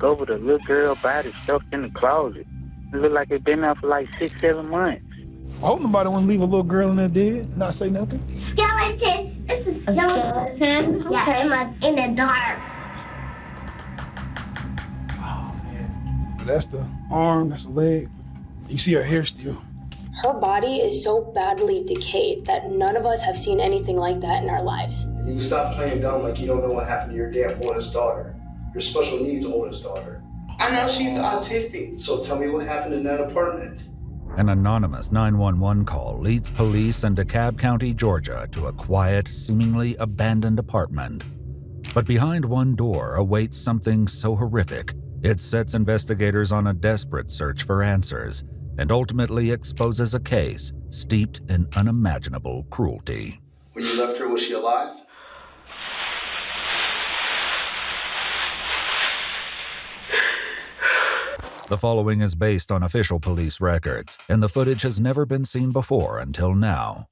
discovered a little girl body stuffed in the closet. It looked like it been there for like 6-7 months. I hope nobody want to leave a little girl in there dead, not say nothing. Skeleton. It's a skeleton. Yeah, in the dark. Oh, man. That's the arm, that's the leg. You see her hair still. Her body is so badly decayed that none of us have seen anything like that in our lives. You stop playing dumb like you don't know what happened to your damn oldest daughter. Your special needs oldest daughter. I know she's autistic. So tell me what happened in that apartment. An anonymous 911 call leads police in DeKalb County, Georgia, to a quiet, seemingly abandoned apartment. But behind one door awaits something so horrific, it sets investigators on a desperate search for answers and ultimately exposes a case steeped in unimaginable cruelty. When you left her, was she alive? The following is based on official police records, and the footage has never been seen before until now.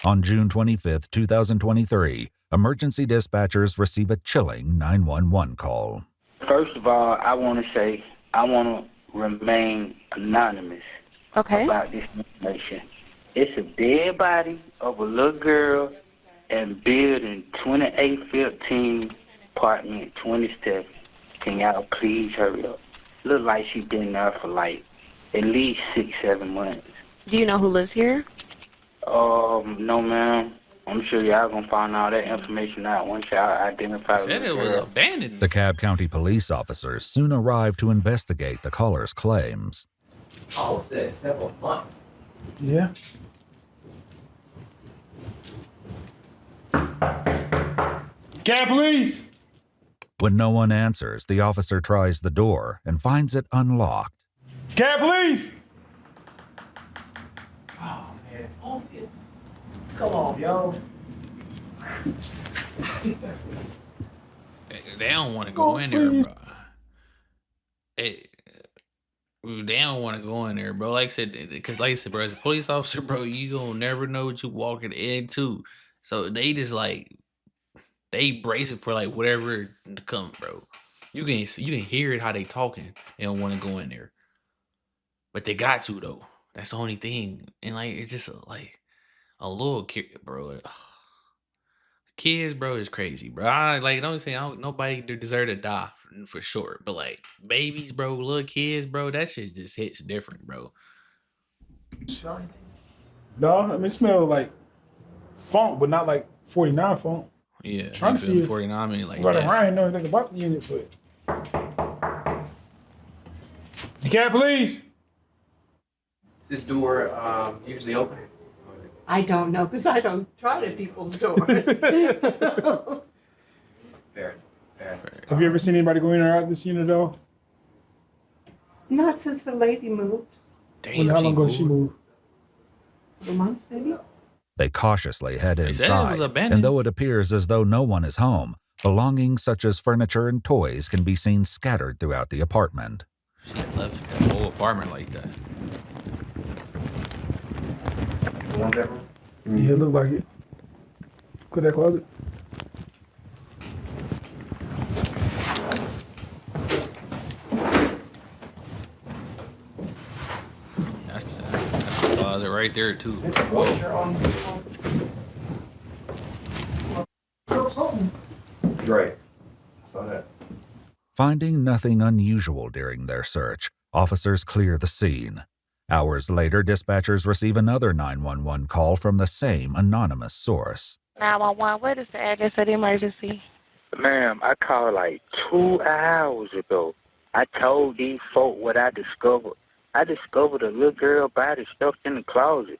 On June 25, 2023, emergency dispatchers receive a chilling 911 call. First of all, I want to say I want to remain anonymous about this information. It's a dead body of a little girl in building 2815, apartment 27. Can y'all please hurry up? Look like she's been there for like at least 6-7 months. Do you know who lives here? No, ma'am. I'm sure y'all gonna find all that information out once y'all identify the Said it was girl. abandoned. The DeKalb County police officers soon arrive to investigate the caller's claims. Oh, said several months. Yeah. Cat, please. When no one answers, the officer tries the door and finds it unlocked. Cat, please. Oh, man. Come on, yo. They don't want to go in there, bro. They don't want to go in there, bro. Like I said, because bro, as a police officer, bro, you gonna never know what you walking into. So they just like they brace it for like whatever to come, bro. You can hear it how they talking. They don't want to go in there, but they got to though. That's the only thing, and like it's just like a little kid, bro. Kids, bro, is crazy, bro. Nobody deserve to die for sure, but like babies, bro, little kids, bro, that shit just hits different, bro. No, I mean, it smells like funk, but not like 49 funk. Yeah, Trying to see 49. I mean, like running around, know anything about the unit, but you can't, please. Is this door usually open? I don't know because I don't try to people's doors. Fair. Have you ever seen anybody go in or out this unit though? Not since the lady moved. Damn, How long ago did she move? 2 months, maybe. They cautiously head said it was inside, abandoned. and though it appears as though no one is home, belongings such as furniture and toys can be seen scattered throughout the apartment. She left the whole apartment like that. Yeah, it looked like it. Clear that closet. That's the closet right there too. There's a washer on Right. I saw that. Finding nothing unusual during their search, officers clear the scene. Hours later, dispatchers receive another 911 call from the same anonymous source. 911, what is the address of the emergency? Ma'am, I called like 2 hours ago. I told these folk what I discovered. I discovered a little girl body stuffed in the closet.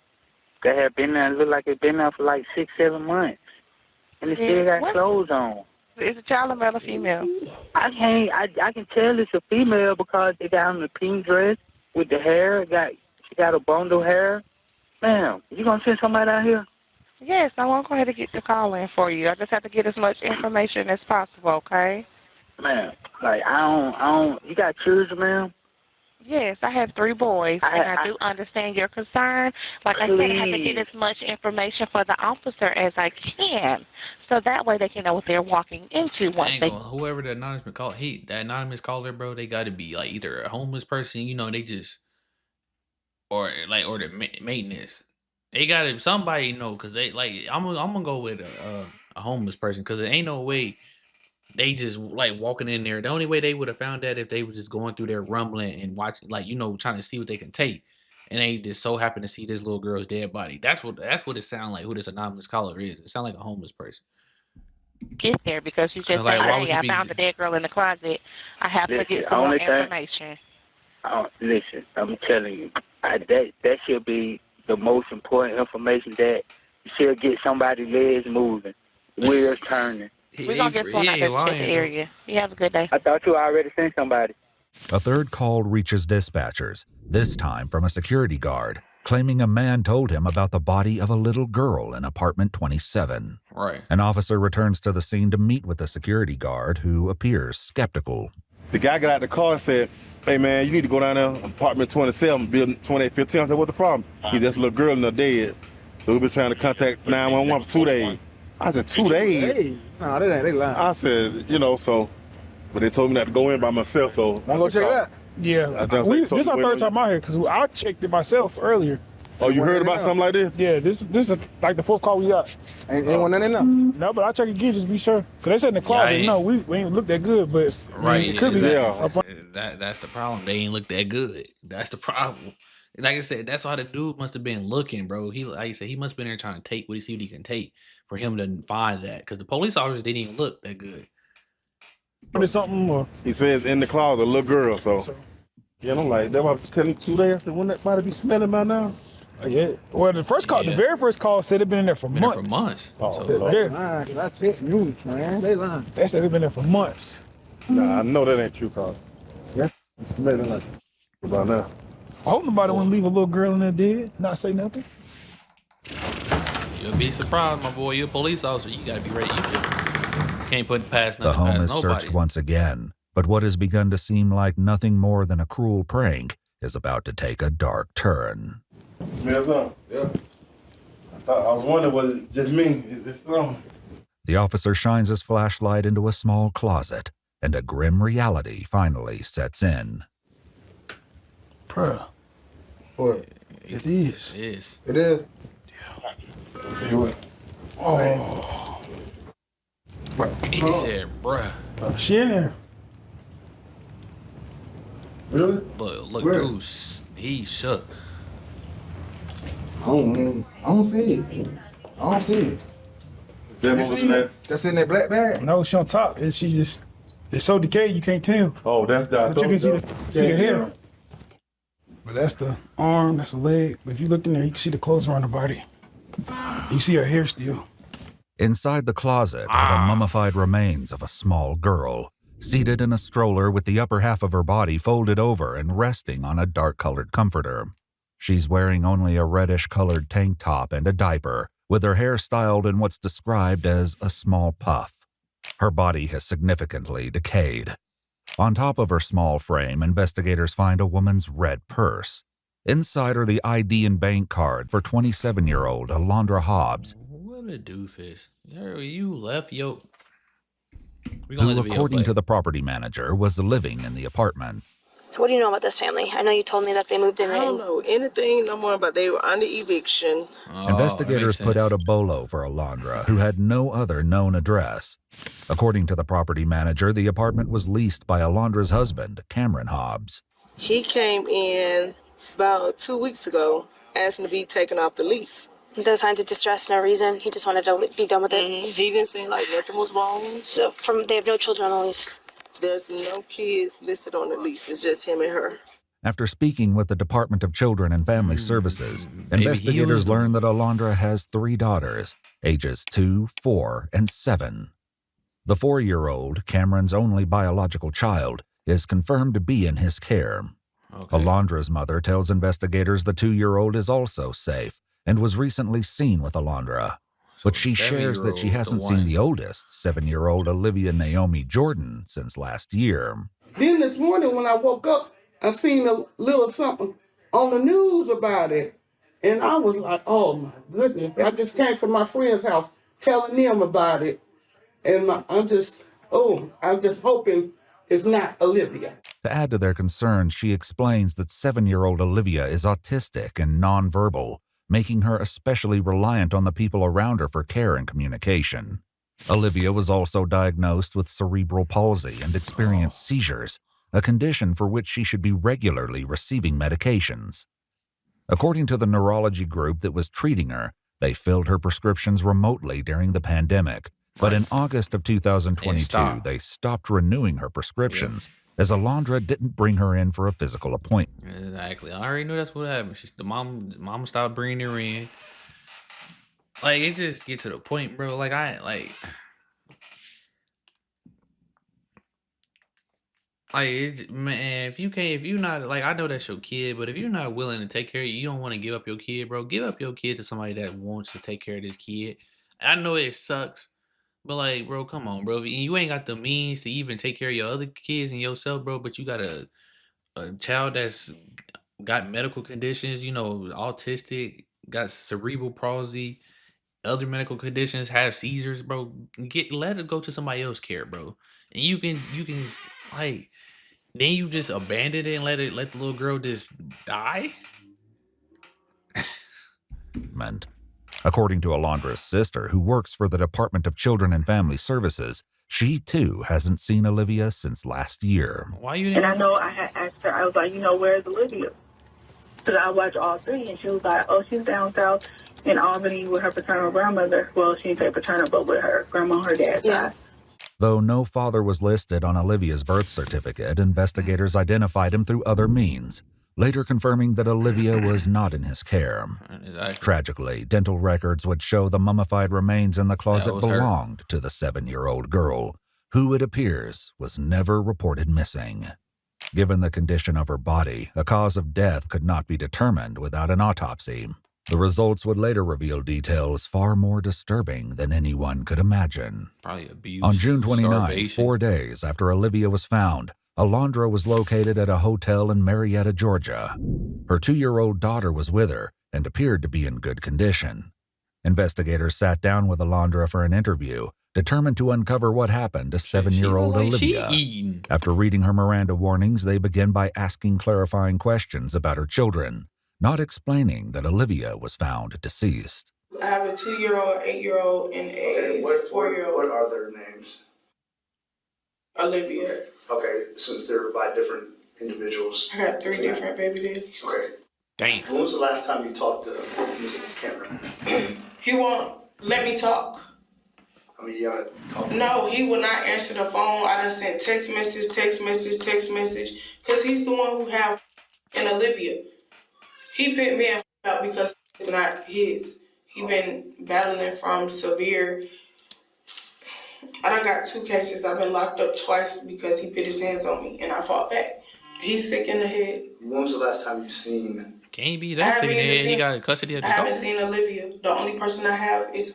That had been there, looked like it been there for like 6-7 months. And it still got clothes on. Is a child a male or female? I can tell it's a female because it got on the pink dress with the hair. She got a bundle of hair. Ma'am, you gonna send somebody out here? Yes, I want to go ahead and get the call in for you. I just have to get as much information as possible, okay? Ma'am, like I don't. You got children, ma'am? Yes, I have 3 boys, and I do understand your concern. Like I said, I have to get as much information for the officer as I can, so that way they can know what they're walking into once they... Whoever the anonymous call, that anonymous caller, bro, they got to be like either a homeless person, you know, they just, or the maintenance. They got to, somebody know, because they, like, I'm gonna go with a homeless person, because there ain't no way they just like walking in there. The only way they would have found that if they were just going through there rumbling and watching, like, you know, trying to see what they can take, and they just so happen to see this little girl's dead body. That's what it sounds like. Who this anonymous caller is? It sounds like a homeless person. Get there, because you just said, hey, I found the dead girl in the closet. I have to get some more information. Listen, I'm telling you, that should be the most important information, that you should get somebody's legs moving, wheels turning. We're going to get someone out there to check the area. You have a good day. I thought you already sent somebody. A third call reaches dispatchers, this time from a security guard, claiming a man told him about the body of a little girl in apartment 27. Right. An officer returns to the scene to meet with the security guard, who appears skeptical. The guy got out of the car and said, hey man, you need to go down there, apartment 27, building 2815. I said, what's the problem? He's just a little girl in there dead. So we've been trying to contact 911 for 2 days. I said, 2 days? No, they lying. I said, you know, so, but they told me not to go in by myself, so. Want to go check it out? Yeah. This is our third time out here, because I checked it myself earlier. Oh, you heard about something like this? Yeah, this is like the 4th call we got. Ain't anyone in there? No, but I check again just to be sure. Because they said in the closet, no, we ain't look that good, but right, it could be. That's the problem. They ain't look that good. That's the problem. Like I said, that's why the dude must have been looking, bro. He, like I said, he must have been there trying to take see what he can take for him to find that. Because the police officers didn't even look that good. Something or? He says in the closet, a little girl, so. Yeah, I'm like, that's why I was telling 2 days. I said, wouldn't that body be smelling by now? Yeah. Well, the very first call said it'd been in there for months. Oh, so, that's it, news, man. They lying. They said it'd been there for months. Nah, I know that ain't true, cause yeah, smelling like about now. I hope nobody want to leave a little girl in there dead, not say nothing. You'll be surprised, my boy. You're a police officer. You gotta be ready. You can't put past nothing. The home is searched once again, but what has begun to seem like nothing more than a cruel prank is about to take a dark turn. Smells up. Yeah. I was wondering, was it just me? Is it something? The officer shines his flashlight into a small closet, and a grim reality finally sets in. Bruh. What? It is. It is. It is? Yeah. See what? Oh. He said, bruh. She in there. Really? Look, dude, he shook. I don't see it. I don't see it. That's in that black bag? No, she on top. It's so decayed you can't tell. Oh, that's that. But you can see the hair. But that's the arm, that's the leg. But if you look in there, you can see the clothes around the body. You see her hair still. Inside the closet are the mummified remains of a small girl, seated in a stroller with the upper half of her body folded over and resting on a dark-colored comforter. She's wearing only a reddish-colored tank top and a diaper, with her hair styled in what's described as a small puff. Her body has significantly decayed. On top of her small frame, investigators find a woman's red purse. Inside are the ID and bank card for 27-year-old Alondra Hobbs. What a doofus. You left who, according to the property manager, was living in the apartment. What do you know about this family? I know you told me that they moved in. I don't know anything no more, but they were under eviction. Investigators put out a bolo for Alondra, who had no other known address. According to the property manager, the apartment was leased by Alondra's husband, Cameron Hobbs. He came in about 2 weeks ago, asking to be taken off the lease. No signs of distress, no reason. He just wanted to be done with it. He didn't seem like nothing was wrong. So they have no children on the lease? There's no kids listed on the lease. It's just him and her. After speaking with the Department of Children and Family Services, investigators learned that Alondra has 3 daughters, ages 2, 4, and 7. The 4-year-old, Cameron's only biological child, is confirmed to be in his care. Okay. Alondra's mother tells investigators the 2-year-old is also safe and was recently seen with Alondra. But she shares that she hasn't seen the oldest, 7-year-old Olivia Naomi Jordan, since last year. Then this morning when I woke up, I seen a little something on the news about it. And I was like, oh my goodness. I just came from my friend's house telling them about it. And I'm just hoping it's not Olivia. To add to their concerns, she explains that 7-year-old Olivia is autistic and nonverbal, making her especially reliant on the people around her for care and communication. Olivia was also diagnosed with cerebral palsy and experienced seizures, a condition for which she should be regularly receiving medications. According to the neurology group that was treating her, they filled her prescriptions remotely during the pandemic, but in August of 2022, they stopped renewing her prescriptions as Alondra didn't bring her in for a physical appointment. Exactly. I already knew that's what happened. The mom stopped bringing her in. Like, it just get to the point, bro. Like, man, if you're not, like, I know that's your kid, but if you're not willing to take care of you don't want to give up your kid, bro, give up your kid to somebody that wants to take care of this kid. I know it sucks, but, like, bro, come on, bro. You ain't got the means to even take care of your other kids and yourself, bro, but you got a child that's got medical conditions, autistic, got cerebral palsy, other medical conditions, have seizures, bro. Let it go to somebody else care, bro. And you can like then you just abandon it and let the little girl just die. According to Alondra's sister, who works for the Department of Children and Family Services, she too hasn't seen Olivia since last year. Why you? And I know I had asked her, I was like, where's Olivia? Because I watched all three, and she was like, oh, she's down south in Albany with her paternal grandmother. Well, she didn't say paternal, but with her grandma and her dad. Yeah. Though no father was listed on Olivia's birth certificate, investigators identified him through other means, later confirming that Olivia was not in his care. Tragically, dental records would show the mummified remains in the closet belonged to the 7-year-old girl, who it appears was never reported missing. Given the condition of her body, a cause of death could not be determined without an autopsy. The results would later reveal details far more disturbing than anyone could imagine. Probably abuse. On June 29, starvation. 4 days after Olivia was found, Alondra was located at a hotel in Marietta, Georgia. Her 2-year-old daughter was with her and appeared to be in good condition. Investigators sat down with Alondra for an interview, determined to uncover what happened to 7-year-old Olivia. After reading her Miranda warnings, they began by asking clarifying questions about her children, not explaining that Olivia was found deceased. I have a 2-year-old, 8-year-old, and a 4-year-old. What are their names? Olivia. Okay, since they're by different individuals. I got 3 different baby daddies. Okay. Damn. When was the last time you talked to Mr. Cameron? He won't let me talk. I mean, you gotta talk. No, he will not answer the phone. I done sent text message, because he's the one who have and Olivia. He picked me up because it's not his. He been battling from severe. I done got 2 cases. I've been locked up twice because he put his hands on me and I fought back. He's sick in the head. When was the last time you seen? Can't be that sick in the head. He got custody of the dog. I haven't seen Olivia. The only person I have is.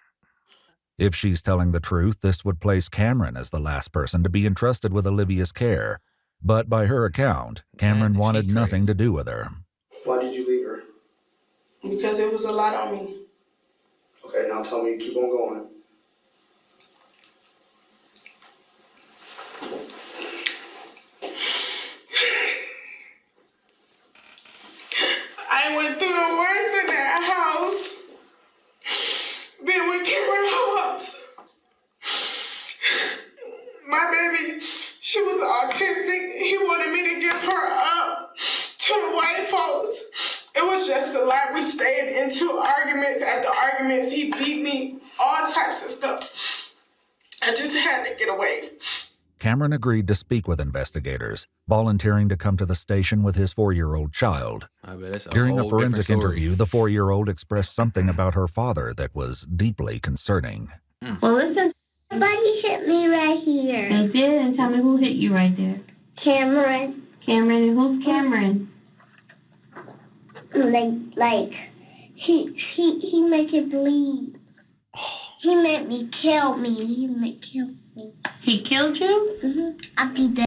If she's telling the truth, this would place Cameron as the last person to be entrusted with Olivia's care. But by her account, Cameron wanted nothing to do with her. Why did you leave her? Because it was a lot on me. Okay, now tell me, keep on going. I went through the worst in that house. Been with Cameron Hobbs. My baby, she was autistic. He wanted me to give her up to the white folks. It was just a lot. We stayed into arguments. After arguments, he beat me, all types of stuff. I just had to get away. Cameron agreed to speak with investigators, volunteering to come to the station with his 4-year-old child. During a forensic interview, the 4-year-old expressed something about her father that was deeply concerning. Well, listen, somebody hit me right here. They did, and tell me who hit you right there. Cameron. Cameron, and who's Cameron? Like, he make it bleed. He made me kill me. He killed you? Mm-hmm. I'll be dead.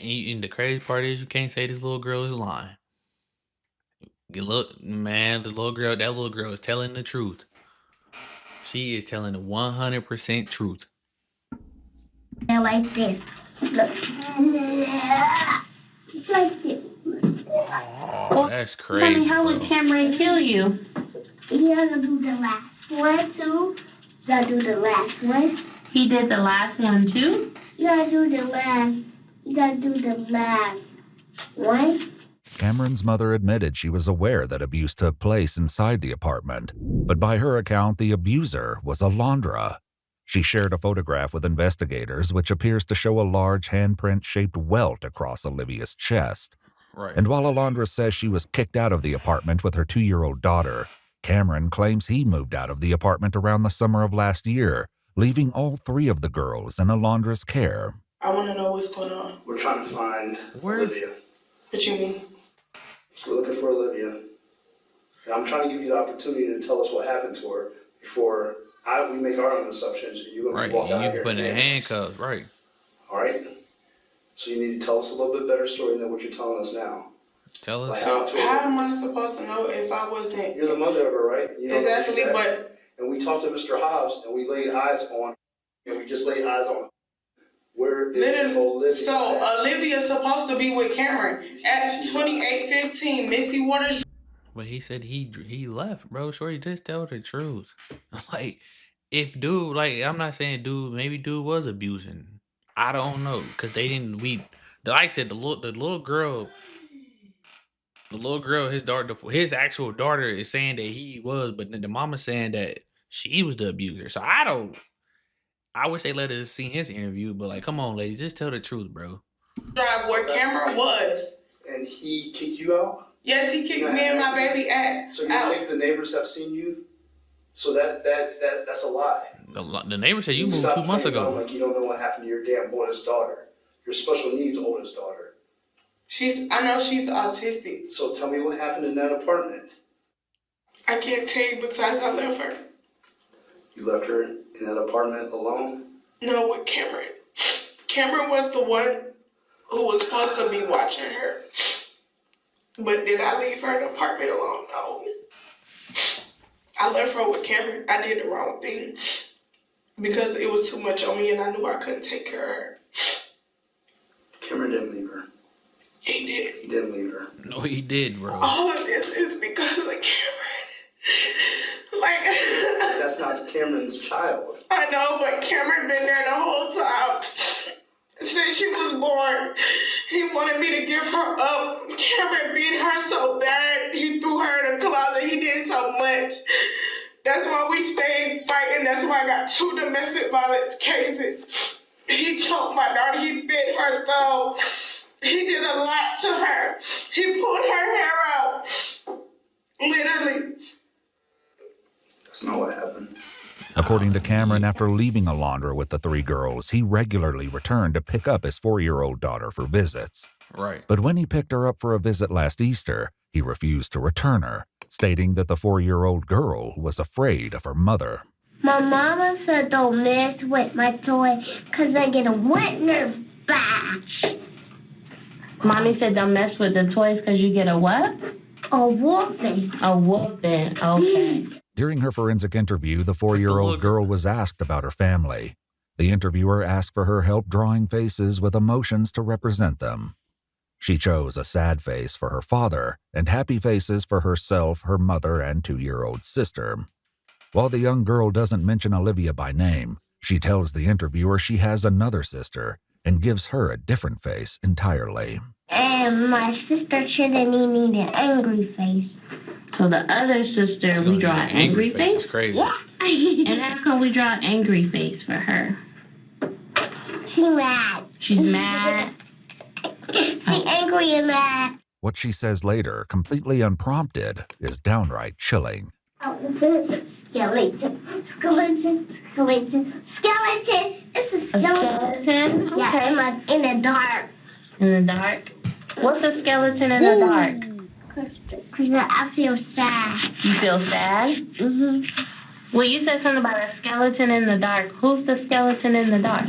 And the crazy part is you can't say this little girl is lying. Look, man, that little girl is telling the truth. She is telling the 100% truth. They're like this. Look. It's like this. Oh, that's crazy, Mommy, how bro. would Cameron kill you? You gotta do the last one, too. You gotta do the last one. He did the last one, too? You gotta do the last. You gotta do the last one. Cameron's mother admitted she was aware that abuse took place inside the apartment, but by her account, the abuser was Alondra. She shared a photograph with investigators which appears to show a large handprint-shaped welt across Olivia's chest. Right. And while Alondra says she was kicked out of the apartment with her 2-year-old daughter, Cameron claims he moved out of the apartment around the summer of last year, leaving all 3 of the girls in Alondra's care. I want to know what's going on. We're trying to find Olivia. What you mean? We're looking for Olivia. And I'm trying to give you the opportunity to tell us what happened to her before we make our own assumptions. You're going to walk out here. You put in handcuffs, right? All right. So you need to tell us a little bit better story than what you're telling us now. Tell us. How am I supposed to know if I wasn't? You're the mother of her, right? You know exactly, but... And we talked to Mr. Hobbs, and we laid eyes on, and we just laid eyes on. Where is Olivia? So Olivia's supposed to be with Cameron at 2815 Misty Waters. But he said he left, bro. Shorty, just tell the truth. Like, if dude, like, I'm not saying maybe dude was abusing. I don't know, cause they didn't. Like I said, the little girl, his actual daughter is saying that he was, but then the mama saying that she was the abuser. So I wish they let us see his interview, but like, come on, lady, just tell the truth, bro. Drive where Cameron was. And he kicked you out? Yes, he kicked me and my baby out. So you think the neighbors have seen you? So that's a lie. The neighbor said you moved 2 months ago. Like you don't know what happened to your damn oldest daughter, your special needs oldest daughter. I know she's autistic. So tell me what happened in that apartment. I can't tell you besides I left her. You left her in that apartment alone? No, with Cameron. Cameron was the one who was supposed to be watching her. But did I leave her in the apartment alone? No. I left her with Cameron. I did the wrong thing. Because it was too much on me and I knew I couldn't take care of her. Cameron didn't leave her. He did. He didn't leave her. No, he did, bro. All of this is because of Cameron. Like... That's not Cameron's child. I know, but Cameron been there the whole time. Since she was born, he wanted me to give her up. Cameron beat her so bad, he threw her in the closet. He did so much. That's why we stayed fighting. That's why I got 2 domestic violence cases. He choked my daughter. He bit her thumb. He did a lot to her. He pulled her hair out. Literally. That's not what happened. According to Cameron, after leaving Alondra with the 3 girls, he regularly returned to pick up his 4-year-old daughter for visits. Right. But when he picked her up for a visit last Easter, he refused to return her, stating that the 4-year-old girl was afraid of her mother. My mama said don't mess with my toy because I get a wet nerve bash. Mommy said don't mess with the toys because you get a what? A whooping. A whooping, okay. During her forensic interview, the 4-year-old girl was asked about her family. The interviewer asked for her help drawing faces with emotions to represent them. She chose a sad face for her father and happy faces for herself, her mother, and 2-year-old sister. While the young girl doesn't mention Olivia by name, she tells the interviewer she has another sister and gives her a different face entirely. And my sister shouldn't need an angry face. So the other sister, we draw an angry face? It's crazy. Yeah. And how come we draw an angry face for her? She's mad. She's mad? She's angry and mad. What she says later, completely unprompted, is downright chilling. Skeleton. It's a skeleton. Okay. Yeah, in the dark. In the dark? What's a skeleton in the dark? Because I feel sad. You feel sad? Mm-hmm. Well, you said something about a skeleton in the dark. Who's the skeleton in the dark?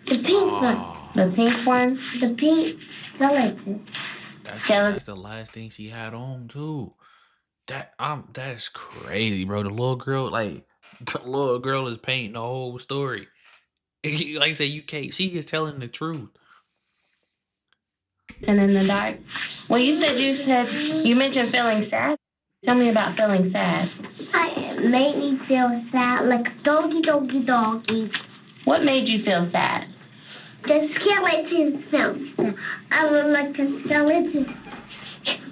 The pink one. The pink one? The pink. That's the last thing she had on too. That's crazy, bro. The little girl, like the little girl is painting the whole story. Like I said, you can't. She is telling the truth. And in the dark. Well, you mentioned feeling sad. Tell me about feeling sad. It made me feel sad, like doggy. What made you feel sad? The skeleton sounds. I would like a skeleton.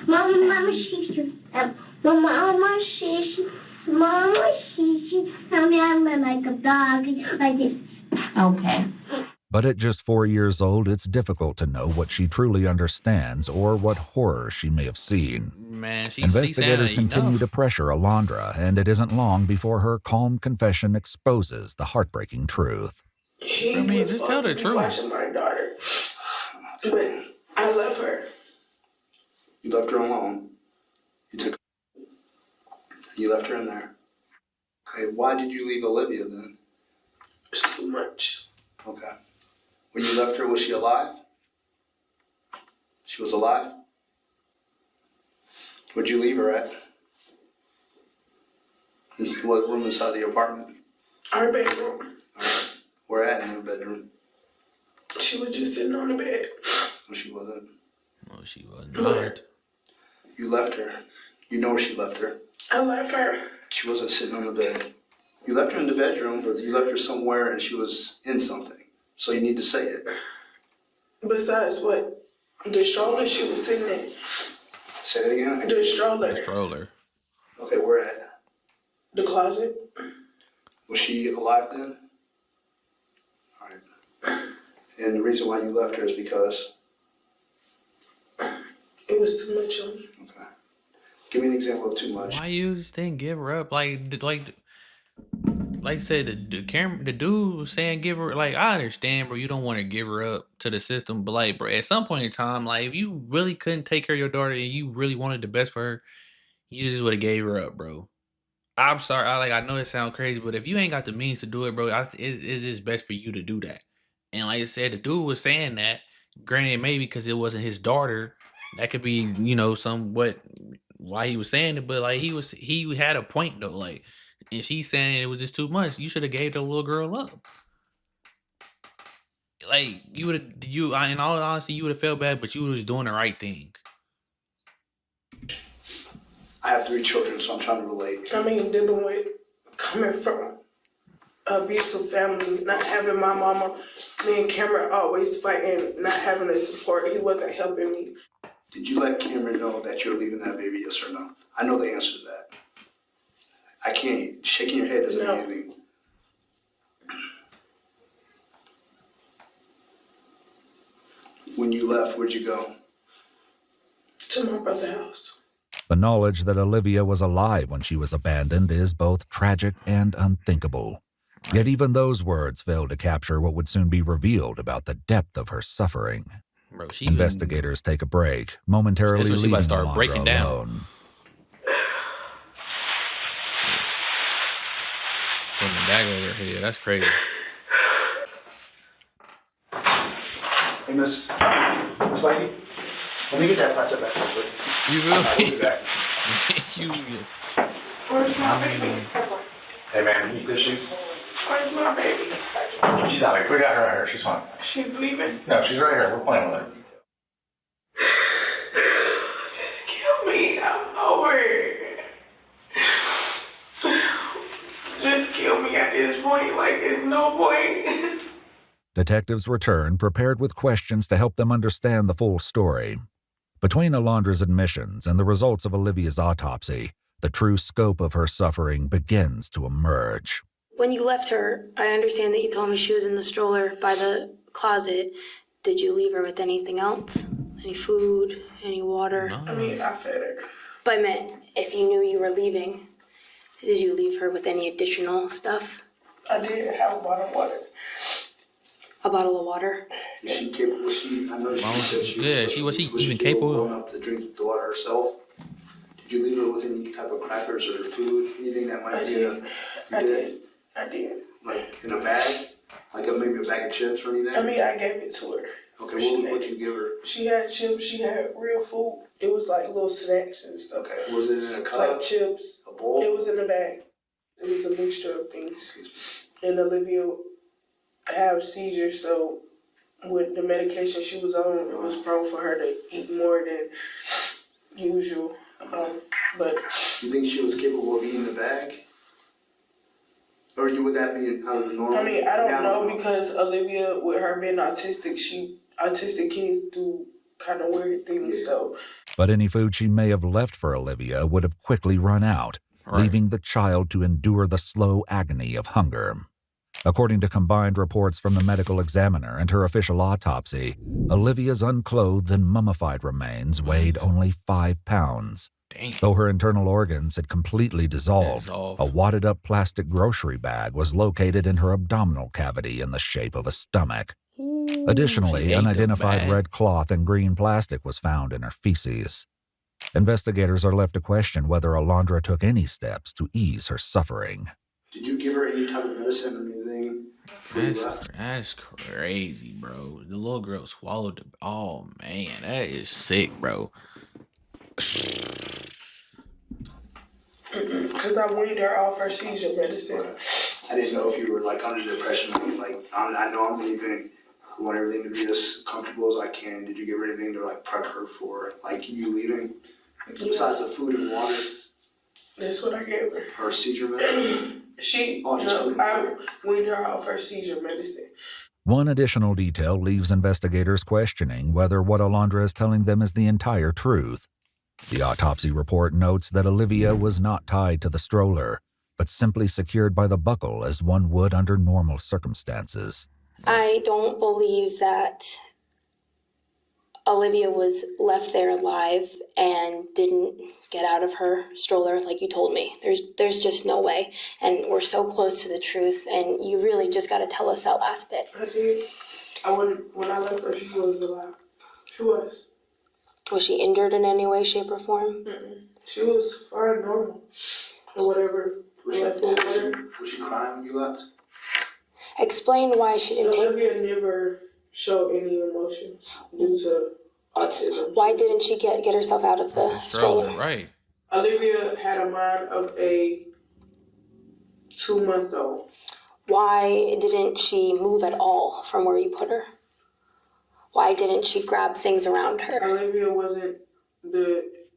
Mama, she. Tell me I'm like a doggy, like this. Okay. But at just 4 years old, it's difficult to know what she truly understands or what horror she may have seen. Man, Investigators continue to pressure Alondra, and it isn't long before her calm confession exposes the heartbreaking truth. Just tell the truth. Watching my daughter, but I love her. You left her alone. You left her in there. Okay, why did you leave Olivia then? It's too much. Okay. When you left her, was she alive? She was alive? Where'd you leave her at? What room inside the apartment? Our bedroom. Right. Where at in her bedroom? She was just sitting on the bed. No, she wasn't. No, she was not. You left her. You know where she left her. I left her. She wasn't sitting on the bed. You left her in the bedroom, but you left her somewhere and she was in something. So you need to say it. Besides what? The stroller she was sitting in. Say it again? The stroller. The stroller. Okay, where at? The closet. Was she alive then? All right. And the reason why you left her is because? It was too much on me. Okay. Give me an example of too much. Why you just didn't give her up? Like I said, the dude was saying give her, like, I understand, bro, you don't want to give her up to the system, but like, bro, at some point in time, like, if you really couldn't take care of your daughter and you really wanted the best for her, you just would have gave her up, bro. I'm sorry, I know it sounds crazy, but if you ain't got the means to do it, bro, it's just best for you to do that. And like I said, the dude was saying that, granted, maybe because it wasn't his daughter, that could be, somewhat why he was saying it, but like he had a point though, like. And she's saying it was just too much. You should have gave the little girl up. Like, in all honesty, you would have felt bad, but you was doing the right thing. I have 3 children, so I'm trying to relate. I mean, dealing with coming from an abusive family, not having my mama, me and Cameron always fighting, not having the support. He wasn't helping me. Did you let Cameron know that you're leaving that baby, yes or no? I know the answer to that. I can't. Shaking your head doesn't mean anything. When you left, where'd you go? To my brother's house. The knowledge that Olivia was alive when she was abandoned is both tragic and unthinkable. Yet even those words failed to capture what would soon be revealed about the depth of her suffering. Bro, Investigators take a break, momentarily leaving Alondra alone. Putting the bag over her head. That's crazy. Hey, Miss Lady, let me get that plastic back real quick. You will? Where's my baby? Hey, man, you tissues? Where's my baby? She's not here. We got her right here. She's fine. She's leaving? No, she's right here. We're playing with her. Kill me. I'm over it. Just kill me at this point, like there's no point. Detectives return, prepared with questions to help them understand the full story. Between Alondra's admissions and the results of Olivia's autopsy, the true scope of her suffering begins to emerge. When you left her, I understand that you told me she was in the stroller by the closet. Did you leave her with anything else? Any food? Any water? I mean, I fed her. But I meant, if you knew you were leaving, did you leave her with any additional stuff? I did have a bottle of water. A bottle of water? Is she capable? I know she said was she even capable enough to drink the water herself? Did you leave her with any type of crackers or food, anything that might be I did. Like in a bag? Like maybe a bag of chips or anything? I mean, I gave it to her. Okay, what did you give her? She had chips. She had real food. It was like little snacks and stuff. Okay, was it in a cup? Like chips. A bowl? It was in a bag. It was a mixture of things. And Olivia had a seizure, so with the medication she was on, it was prone for her to eat more than usual. But you think she was capable of eating the bag? Or would that be out of the normal? I mean, I don't know because Olivia, with her being autistic, autistic kids do kind of weird things. So, but any food she may have left for Olivia would have quickly run out, leaving the child to endure the slow agony of hunger. According to combined reports from the medical examiner and her official autopsy, Olivia's unclothed and mummified remains weighed only 5 pounds. Though her internal organs had completely dissolved, a wadded-up plastic grocery bag was located in her abdominal cavity in the shape of a stomach. Additionally, unidentified red cloth and green plastic was found in her feces. Investigators are left to question whether Alondra took any steps to ease her suffering. Did you give her any type of medicine or anything? That's crazy, bro. The little girl swallowed the... Oh, man. That is sick, bro. Because I weaned her off her seizure medicine. Okay. I didn't know if you were like under depression. Like, I know I'm leaving. I want everything to be as comfortable as I can. Did you give her anything to like prep her for like you leaving? Yeah. Besides the food and water? That's what I gave her. Her seizure medicine? I weaned her off her seizure medicine. One additional detail leaves investigators questioning whether what Alondra is telling them is the entire truth. The autopsy report notes that Olivia was not tied to the stroller, but simply secured by the buckle as one would under normal circumstances. I don't believe that Olivia was left there alive and didn't get out of her stroller like you told me. There's just no way. And we're so close to the truth, and you really just got to tell us that last bit. I did. When I left her, she was alive. She was. Was she injured in any way, shape, or form? Mm-mm. She was fine, normal, or whatever. Was she crying when you left? Explain why she didn't Olivia never showed any emotions due to autism. Why didn't she get herself out of the stroller? Right. Olivia had a mind of a 2-month-old. Why didn't she move at all from where you put her? Why didn't she grab things around her? Olivia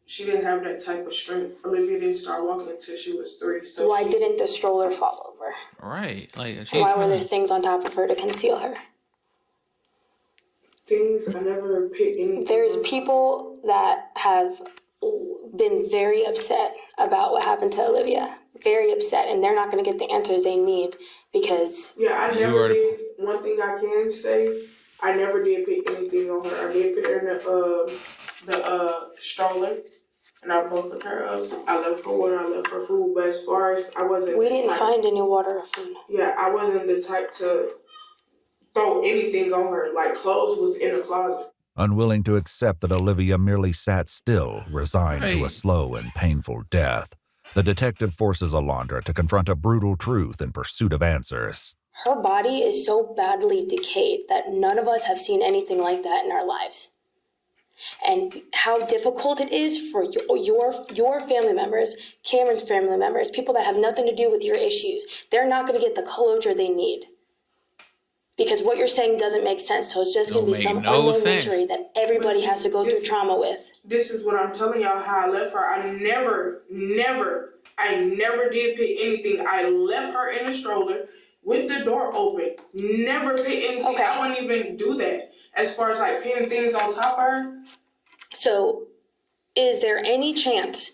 she didn't have that type of strength. Olivia didn't start walking until she was 3. So why didn't the stroller fall over? Right. Why were there things on top of her to conceal her? Things I never picked anything. There's people that have been very upset about what happened to Olivia. Very upset, and they're not going to get the answers they need because... Yeah, I never did. One thing I can say, I never did pick anything on her. I did put her in the stroller, and I buffeted her up. I left her water, I left her food, but as far as I wasn't... We didn't find any water or food. Yeah, I wasn't the type to throw anything on her. Like, clothes was in the closet. Unwilling to accept that Olivia merely sat still, resigned to a slow and painful death, the detective forces Alondra to confront a brutal truth in pursuit of answers. Her body is so badly decayed that none of us have seen anything like that in our lives. And how difficult it is for your family members, Cameron's family members, people that have nothing to do with your issues. They're not going to get the closure they need. Because what you're saying doesn't make sense. So it's just going to be some unknown mystery that everybody has to go through trauma with. This is what I'm telling y'all how I left her. I never did pick anything. I left her in a stroller with the door open. Never pick anything. Okay. I wouldn't even do that. As far as like pinning things on top of her. So is there any chance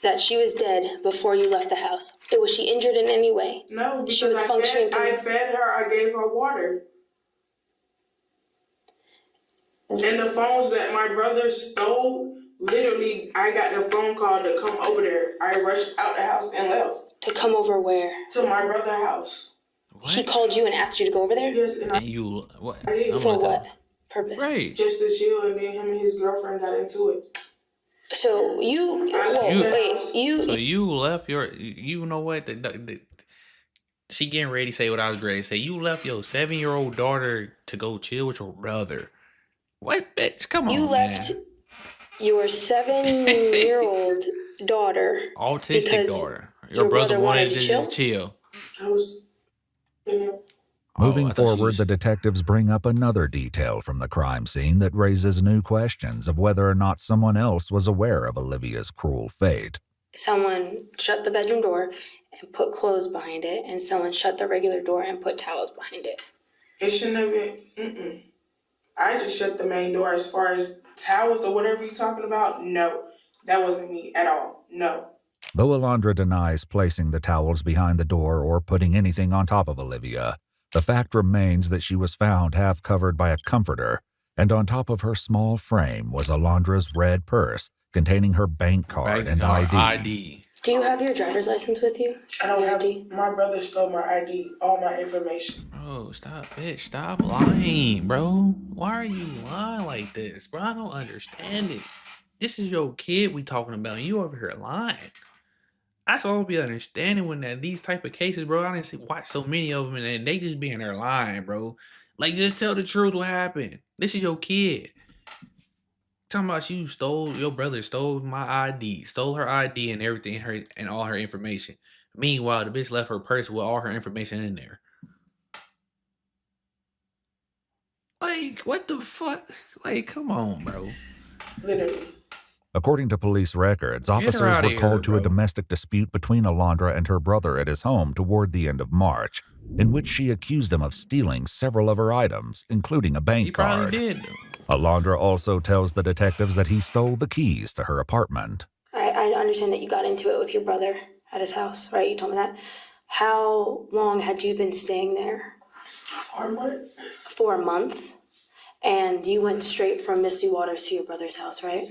that she was dead before you left the house? Was she injured in any way? No, because she was functioning. I fed her. I gave her water. And the phones that my brother stole, literally, I got the phone call to come over there. I rushed out the house and left. To come over where? To my brother's house. What? He called you and asked you to go over there? Yes, and you what? I did. For what purpose? Right. Just to chill, and then him and his girlfriend got into it. So So you left your, you know what? She getting ready to say what I was ready to say. You left your 7-year-old daughter to go chill with your brother. What, bitch? Come on, You left your 7-year-old daughter. Autistic daughter. Your brother wanted to just chill. I was, Moving forward, the detectives bring up another detail from the crime scene that raises new questions of whether or not someone else was aware of Olivia's cruel fate. Someone shut the bedroom door and put clothes behind it, and someone shut the regular door and put towels behind it. It shouldn't have been, I just shut the main door. As far as towels or whatever you're talking about, no. That wasn't me at all, no. Though Alondra denies placing the towels behind the door or putting anything on top of Olivia, the fact remains that she was found half covered by a comforter, and on top of her small frame was Alondra's red purse containing her bank card and ID. Do you have your driver's license with you? I don't have ID. My brother stole my ID, all my information. Bro, stop, bitch. Stop lying, bro. Why are you lying like this, bro? I don't understand it. This is your kid we talking about, and you over here lying. That's all I'll be understanding when these type of cases, bro. I didn't watch so many of them, and they just being there lying, bro. Like, just tell the truth what happened. This is your kid. Talking about your brother stole my ID, stole her ID and everything, and all her information. Meanwhile, the bitch left her purse with all her information in there. Like, what the fuck? Like, come on, bro. Literally. According to police records, officers were called to a domestic dispute between Alondra and her brother at his home toward the end of March, in which she accused him of stealing several of her items, including a bank card. He probably did. Alondra also tells the detectives that he stole the keys to her apartment. I understand that you got into it with your brother at his house, right? You told me that. How long had you been staying there? 4 months. 4 months? And you went straight from Misty Waters to your brother's house, right?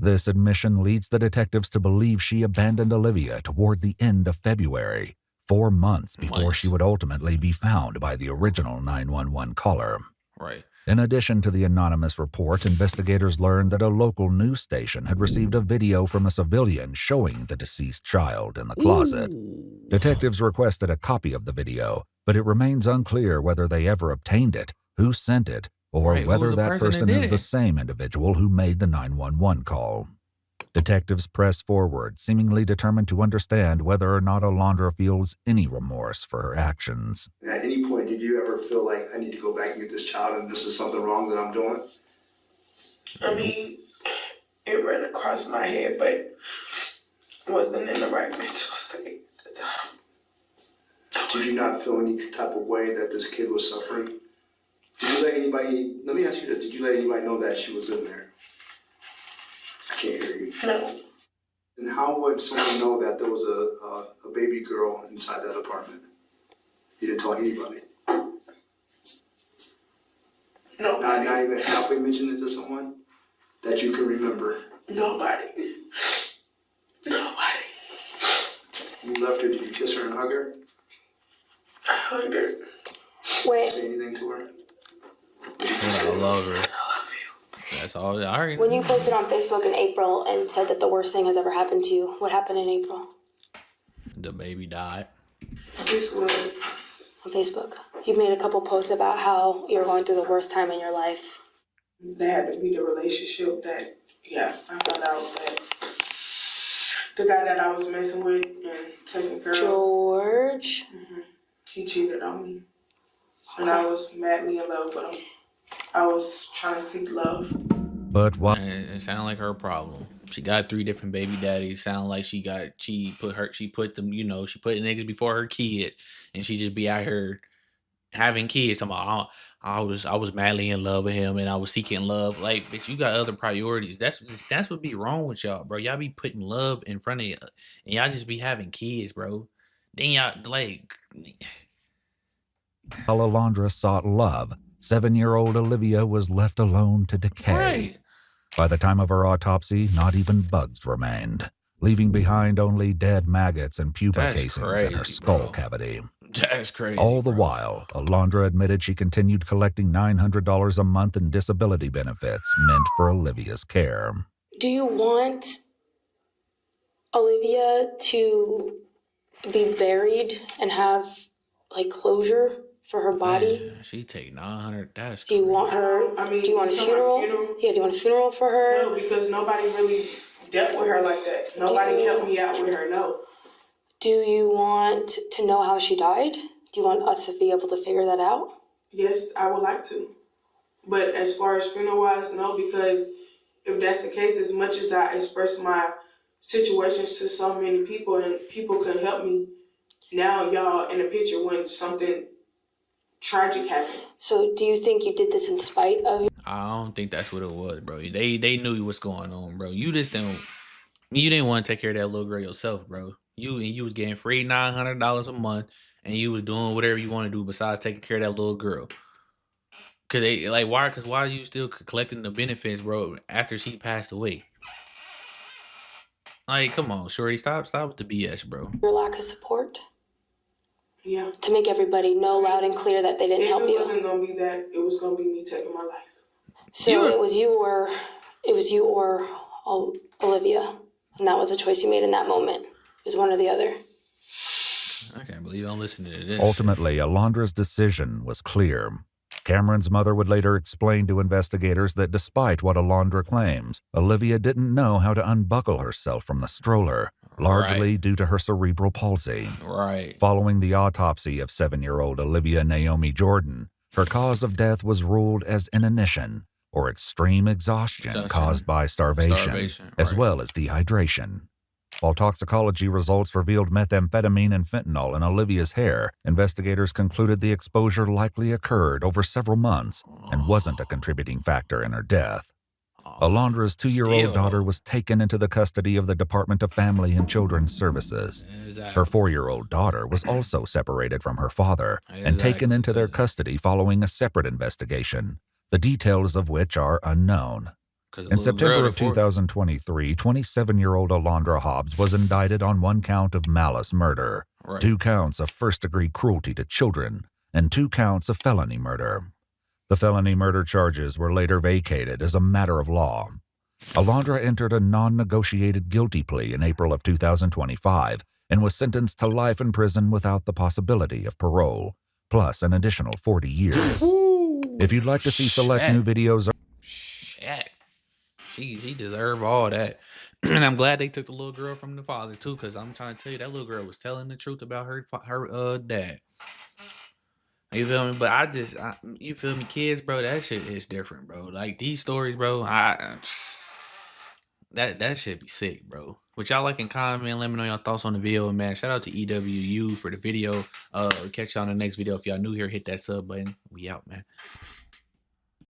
This admission leads the detectives to believe she abandoned Olivia toward the end of February, 4 months before she would ultimately be found by the original 911 caller. Right. In addition to the anonymous report, investigators learned that a local news station had received a video from a civilian showing the deceased child in the closet. Detectives requested a copy of the video, but it remains unclear whether they ever obtained it, who sent it, or whether that person is the same individual who made the 911 call. Detectives press forward, seemingly determined to understand whether or not Alondra feels any remorse for her actions. At any point, did you ever feel like, I need to go back and get this child and this is something wrong that I'm doing? I mean, it ran across my head, but wasn't in the right mental state at the time. Did you not feel any type of way that this kid was suffering? Did you let anybody, let me ask you this, did you let anybody know that she was in there? I can't hear you. No. And how would someone know that there was a baby girl inside that apartment? You didn't tell anybody? No. Not even halfway mention it to someone that you can remember? Nobody. Nobody. You left her, did you kiss her and hug her? I hugged her. Wait. Say anything to her? I love her. I love you. That's all. I already When you posted on Facebook in April and said that the worst thing has ever happened to you, what happened in April? The baby died. This was on Facebook. You made a couple posts about how you're going through the worst time in your life. That had to be the relationship that, I found out that the guy that I was messing with and taking care of. George? He cheated on me. And I was madly in love with him. I was trying to seek love. But what? It sounded like her problem. She got 3 different baby daddies. Sound like she put niggas before her kid, and she just be out here having kids. I was madly in love with him, and I was seeking love. Like, bitch, you got other priorities. That's what be wrong with y'all, bro. Y'all be putting love in front of you, and y'all just be having kids, bro. Then y'all like. While Alondra sought love, 7-year-old Olivia was left alone to decay. Right. By the time of her autopsy, not even bugs remained, leaving behind only dead maggots and pupa casings in her skull cavity. That's crazy. All the while, Alondra admitted she continued collecting $900 a month in disability benefits meant for Olivia's care. Do you want Olivia to be buried and have, like, closure for her body? Man, she take 900. That's do you want her? I mean, do you want a funeral? Yeah, do you want a funeral for her? No, because nobody really dealt with her like that. Nobody helped me out with her. No. Do you want to know how she died? Do you want us to be able to figure that out? Yes, I would like to. But as far as funeral-wise, no, because if that's the case, as much as I express my situations to so many people and people can help me, now y'all in a picture when something tragic happened. So do you think you did this in spite of you? I don't think that's what it was, bro. They knew what's going on, bro. You didn't want to take care of that little girl yourself, bro. You was getting free $900 a month, and you was doing whatever you want to do besides taking care of that little girl. Cause why are you still collecting the benefits, bro, after she passed away? Like, come on, shorty, stop with the BS, bro. Your lack of support? Yeah. To make everybody know loud and clear that they didn't help you? It wasn't going to be that. It was going to be me taking my life. So it was you or Olivia, and that was a choice you made in that moment. It was one or the other. I can't believe I'm listening to this. Ultimately, Alondra's decision was clear. Cameron's mother would later explain to investigators that despite what Alondra claims, Olivia didn't know how to unbuckle herself from the stroller, largely due to her cerebral palsy. Following the autopsy of 7-year-old Olivia Naomi Jordan, her cause of death was ruled as inanition, or extreme exhaustion caused by starvation, as well as dehydration. While toxicology results revealed methamphetamine and fentanyl in Olivia's hair, investigators concluded the exposure likely occurred over several months and wasn't a contributing factor in her death. Alondra's 2-year-old daughter was taken into the custody of the Department of Family and Children's Services. Her 4-year-old daughter was also separated from her father and taken into their custody following a separate investigation, the details of which are unknown. In September of 2023, 27-year-old Alondra Hobbs was indicted on 1 count of malice murder, 2 counts of first-degree cruelty to children, and 2 counts of felony murder. The felony murder charges were later vacated as a matter of law. Alondra entered a non-negotiated guilty plea in April of 2025 and was sentenced to life in prison without the possibility of parole, plus an additional 40 years. If you'd like to see select new videos... She deserved all that. And I'm glad they took the little girl from the father, too, because I'm trying to tell you, that little girl was telling the truth about her dad. You feel me? But you feel me, kids, bro, that shit is different, bro. Like, these stories, bro, that shit be sick, bro. What y'all like and comment, let me know your thoughts on the video, man. Shout out to EWU for the video. Catch y'all in the next video. If y'all new here, hit that sub button. We out, man.